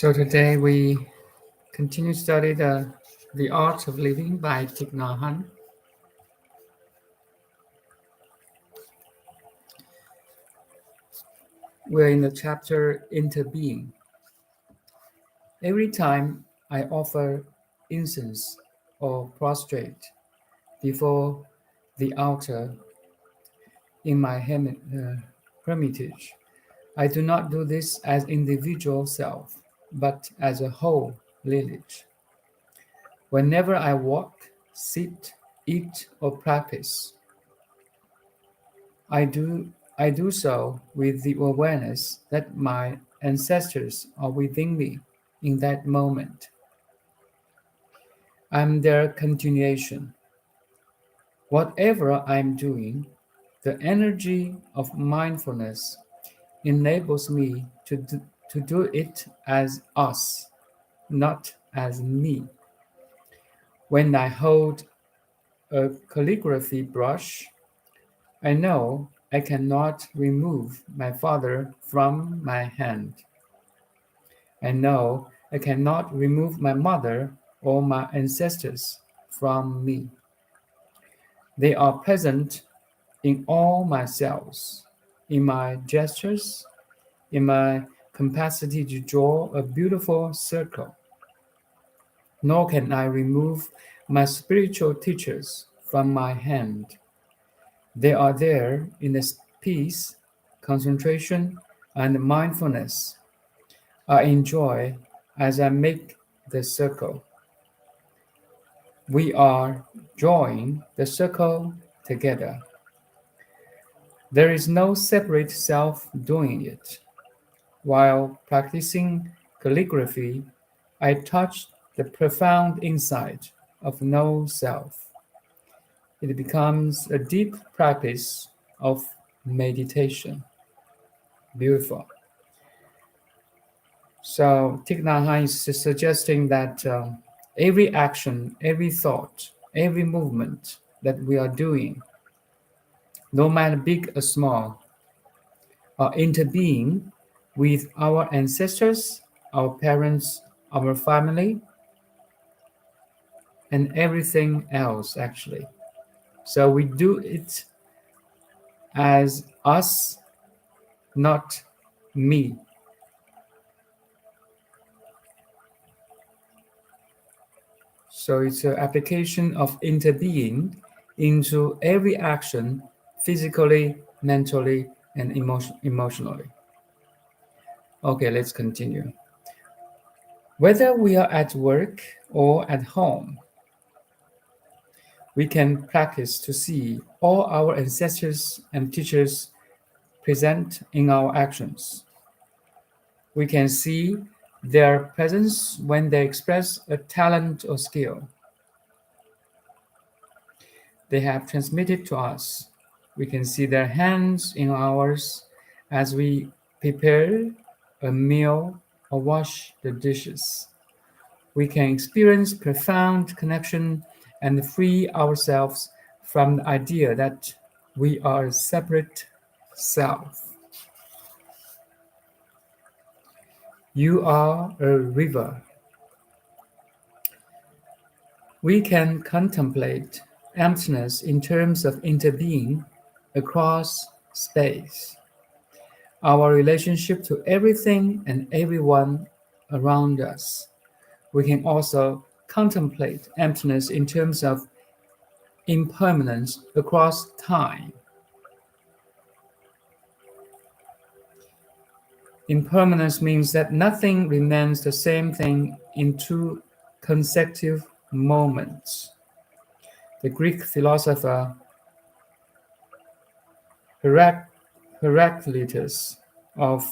So today we continue to study the Art of Living by Thich Nhat Hanh. We're in the chapter Interbeing. Every time I offer incense or prostrate before the altar in my hermitage, I do not do this as individual self, but as a whole lineage. Whenever I walk, sit, eat, or practice, I do so with the awareness that my ancestors are within me in that moment. I'm their continuation. Whatever I'm doing, the energy of mindfulness enables me to do it as us, not as me. When I hold a calligraphy brush, I know I cannot remove my father from my hand. I know I cannot remove my mother or my ancestors from me. They are present in all my cells, in my gestures, in my capacity to draw a beautiful circle. Nor can I remove my spiritual teachers from my hand. They are there in the peace, concentration, and mindfulness I enjoy as I make the circle. We are drawing the circle together. There is no separate self doing it. While practicing calligraphy, I touch the profound insight of no self. It becomes a deep practice of meditation. Beautiful. So Thich Nhat Hanh is suggesting that every action, every thought, every movement that we are doing, no matter big or small, are interbeing with our ancestors, our parents, our family, and everything else actually. So we do it as us, not me. So it's an application of interbeing into every action, physically, mentally, and emotionally. Okay, let's continue. Whether we are at work or at home, we can practice to see all our ancestors and teachers present in our actions. We can see their presence when they express a talent or skill they have transmitted to us. We can see their hands in ours as we prepare a meal or wash the dishes. We can experience profound connection and free ourselves from the idea that we are a separate self. You are a river. We can contemplate emptiness in terms of interbeing across space, our relationship to everything and everyone around us. We can also contemplate emptiness in terms of impermanence across time. Impermanence means that nothing remains the same thing in two consecutive moments. The Greek philosopher Heraclitus of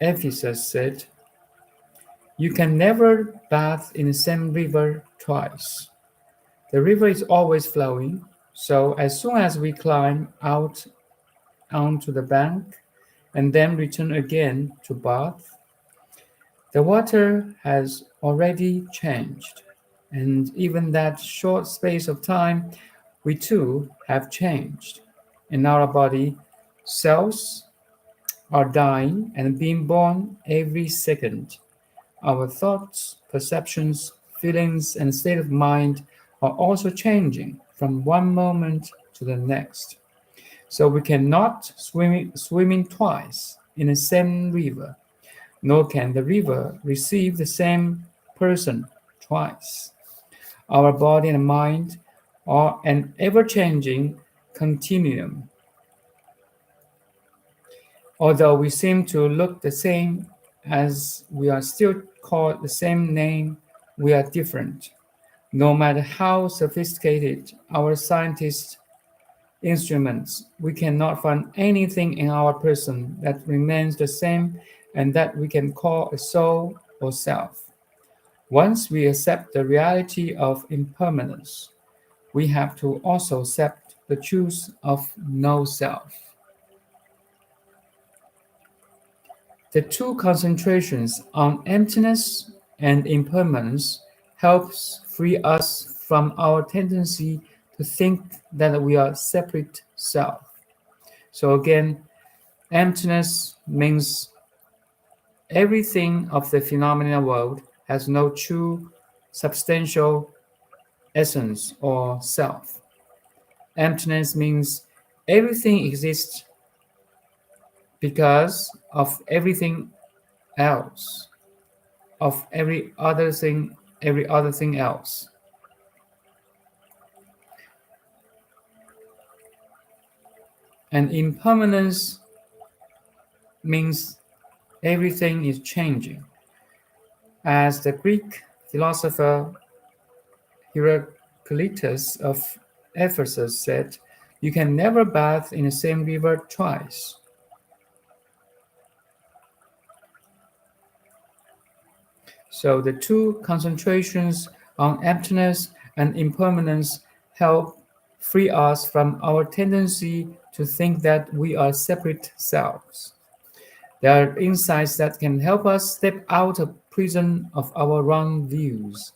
Ephesus said, "You can never bathe in the same river twice. The river is always flowing, so as soon as we climb out onto the bank and then return again to bath, the water has already changed, and even that short space of time, we too have changed. In our body, cells are dying and being born every second. Our thoughts, perceptions, feelings, and state of mind are also changing from one moment to the next. So we cannot swimming twice in the same river, nor can the river receive the same person twice. Our body and mind are an ever changing continuum. Although we seem to look the same, as we are still called the same name, we are different. No matter how sophisticated our scientists' instruments, we cannot find anything in our person that remains the same and that we can call a soul or self. Once we accept the reality of impermanence, we have to also accept the truth of no self. The two concentrations on emptiness and impermanence helps free us from our tendency to think that we are separate self. So again, emptiness means everything of the phenomenal world has no true substantial essence or self. Emptiness means everything exists because of everything else, of every other thing else. And impermanence means everything is changing. As the Greek philosopher Heraclitus of Ephesus said, you can never bathe in the same river twice. So the two concentrations on emptiness and impermanence help free us from our tendency to think that we are separate selves. There are insights that can help us step out of prison of our wrong views.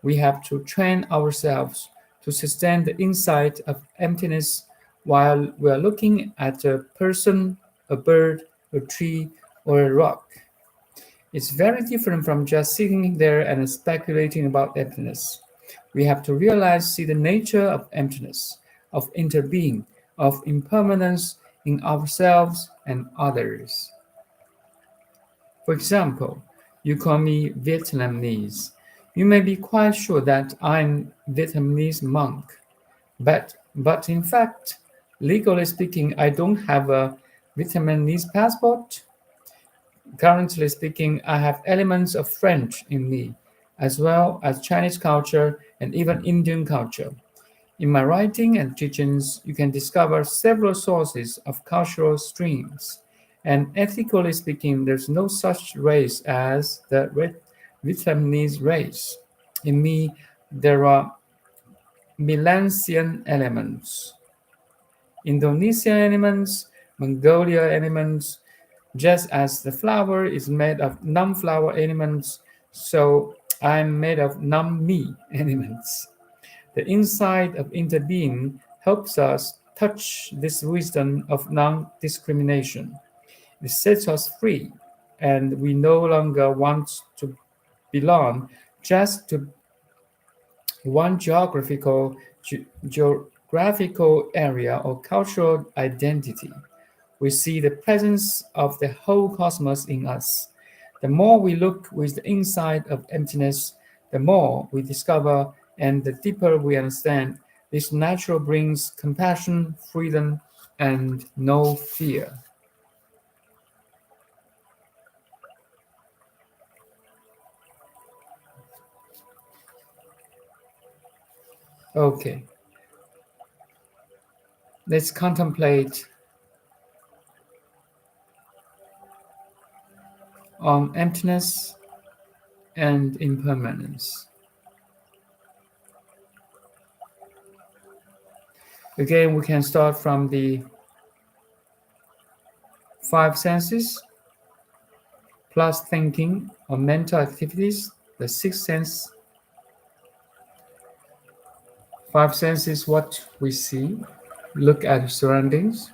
We have to train ourselves to sustain the insight of emptiness while we are looking at a person, a bird, a tree, or a rock. It's very different from just sitting there and speculating about emptiness. We have to realize, see the nature of emptiness, of interbeing, of impermanence in ourselves and others. For example, you call me Vietnamese. You may be quite sure that I'm Vietnamese monk, but in fact, legally speaking, I don't have a Vietnamese passport. Currently speaking, I have elements of French in me, as well as Chinese culture and even Indian culture. In my writing and teachings, you can discover several sources of cultural streams. And ethically speaking, there's no such race as the Vietnamese race. In me, there are Melanesian elements, Indonesian elements, Mongolia elements, just as the flower is made of non-flower elements, so I'm made of non-me elements. The insight of interbeing helps us touch this wisdom of non-discrimination. It sets us free, and we no longer want to belong just to one geographical area or cultural identity. We see the presence of the whole cosmos in us. The more we look with the insight of emptiness, the more we discover and the deeper we understand. This natural brings compassion, freedom, and no fear. Okay, let's contemplate on emptiness and impermanence. Again, we can start from the five senses plus thinking or mental activities. The sixth sense, five senses, what we see, look at surroundings,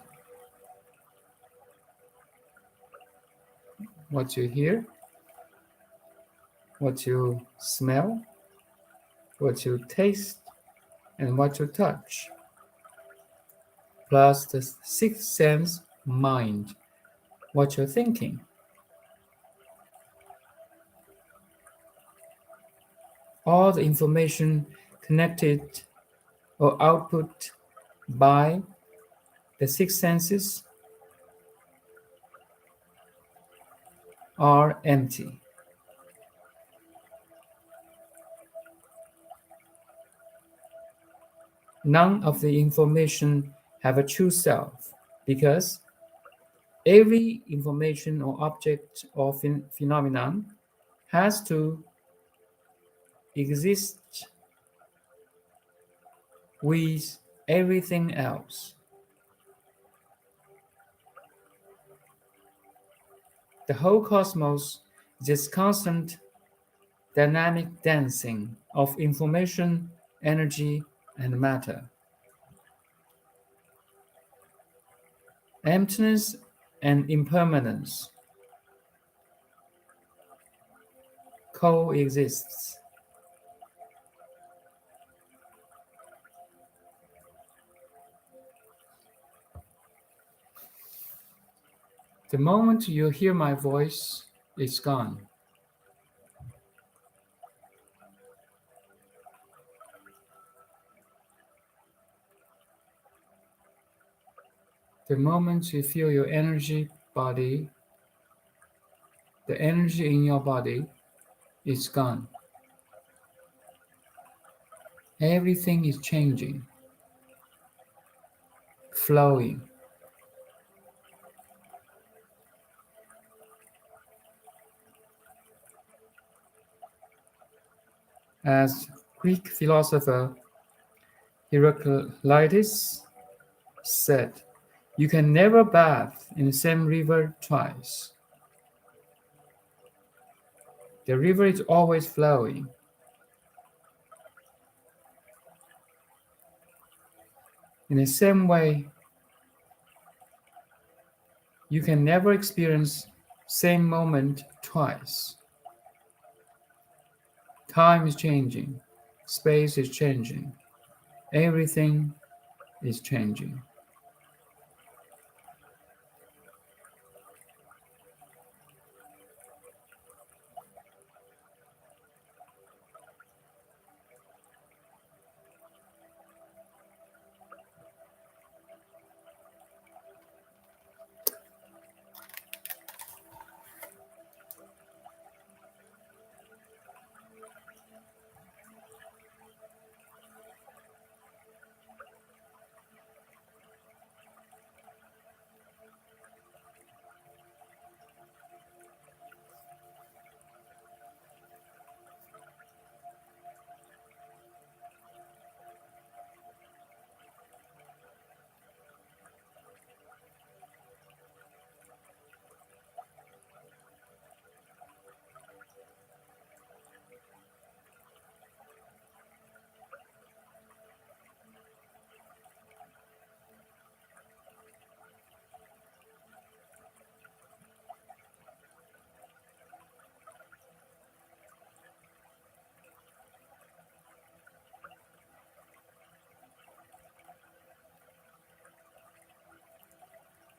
what you hear, what you smell, what you taste, and what you touch, plus the sixth sense mind, what you're thinking. All the information connected or output by the six senses are empty. None of the information have a true self because every information or object or phenomenon has to exist with everything else. The whole cosmos is this constant dynamic dancing of information, energy, and matter. Emptiness and impermanence coexist. The moment you hear my voice, it's gone. The moment you feel your energy body, the energy in your body is gone. Everything is changing, flowing. As Greek philosopher Heraclitus said, you can never bathe in the same river twice. The river is always flowing. In the same way, you can never experience same moment twice. Time is changing, space is changing, everything is changing.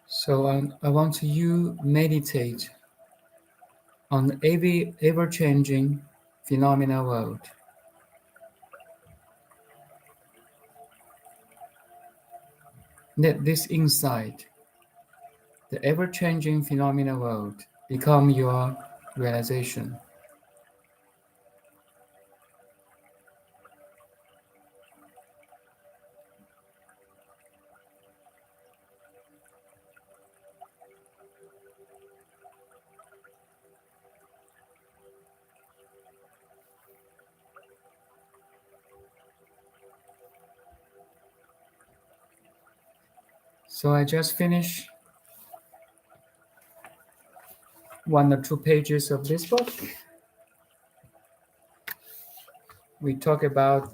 So I want you meditate on every ever-changing phenomena world. Let this insight, the ever-changing phenomena world, become your realization. So I just finished 1 or 2 pages of this book. We talk about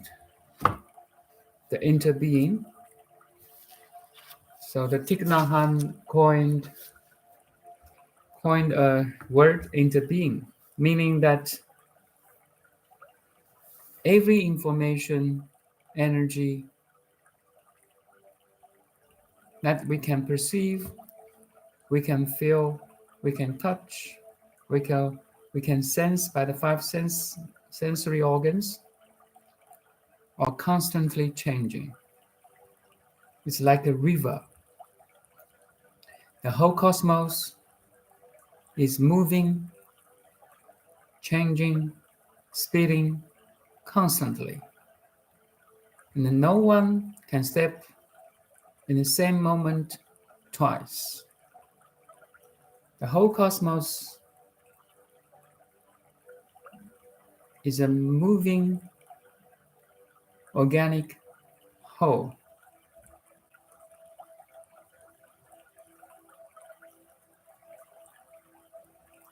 the interbeing. So the Thich Nhat Hanh coined a word interbeing, meaning that every information, energy that we can perceive, we can feel, we can touch, we can, we can sense by the sensory organs are constantly changing. It's like a river. The whole cosmos is moving, changing, speeding constantly. And no one can step in the same moment twice. The whole cosmos is a moving organic whole.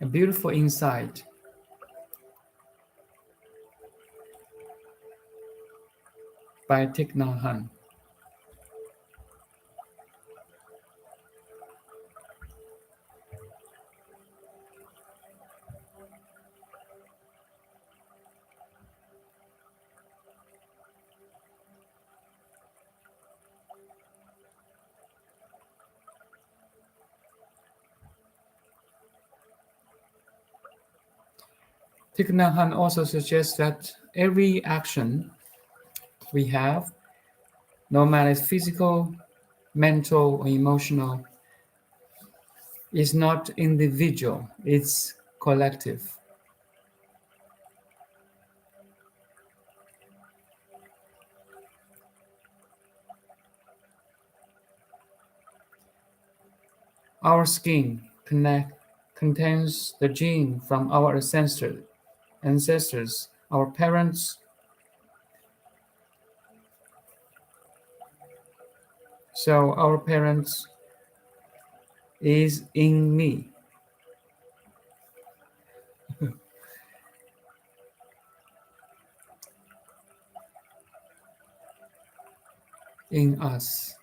A beautiful insight by Thich Nhat Hanh. Thich Nhat Hanh also suggests that every action we have, no matter it's physical, mental, or emotional, is not individual, it's collective. Our skin contains the gene from our ancestors, our parents. So our parents is in me, in us.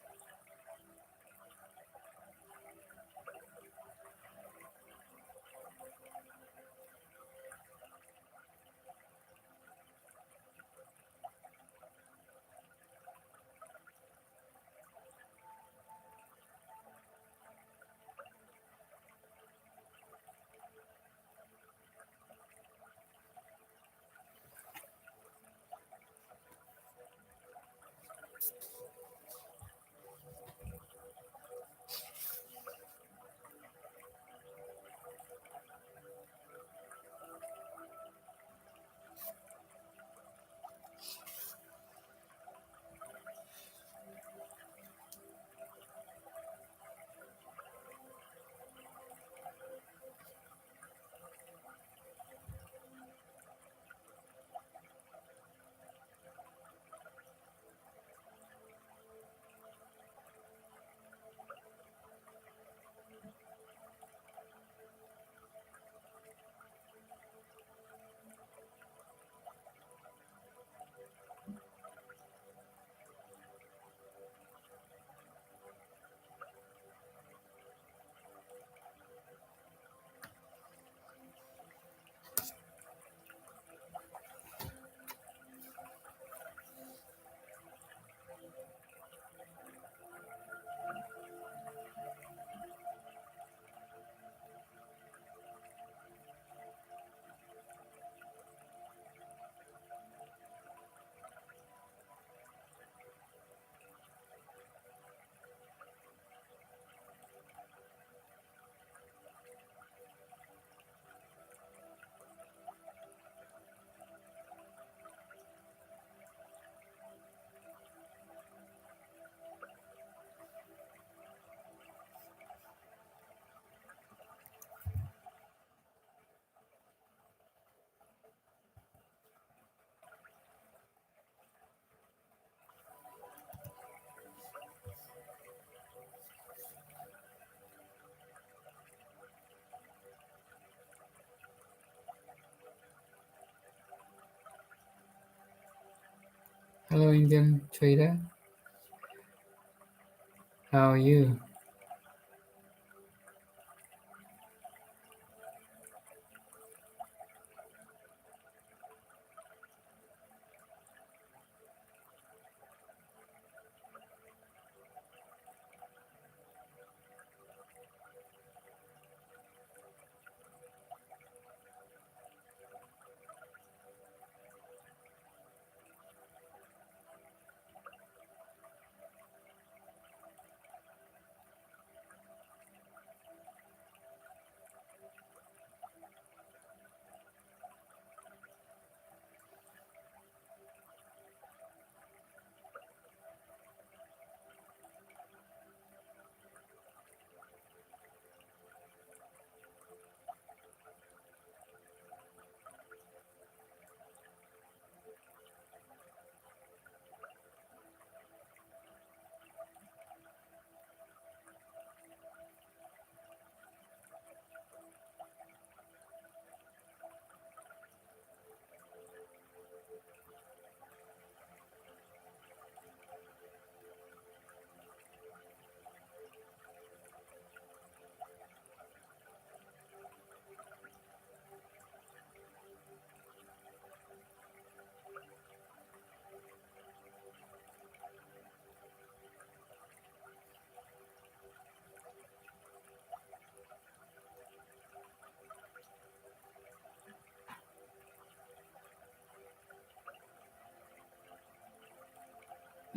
Hello, Indian trader. How are you?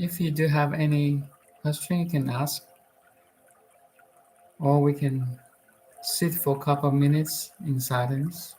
If you do have any question, you can ask, or we can sit for a couple of minutes in silence.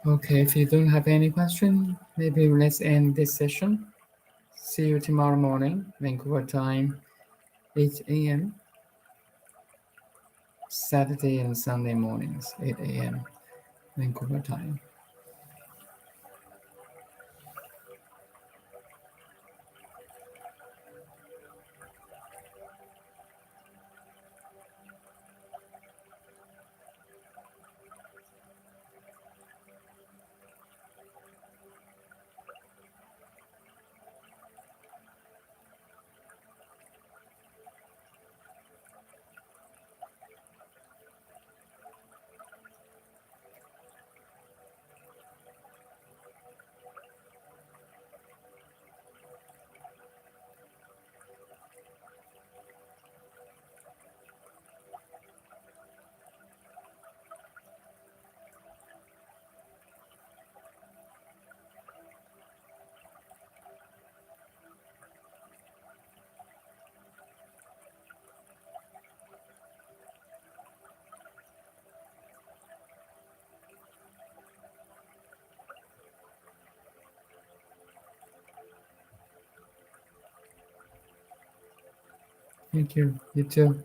Okay, if you don't have any question, maybe let's end this session. See you tomorrow morning, Vancouver time, 8 a.m. Saturday and Sunday mornings, 8 a.m. Vancouver time. Thank you. You too.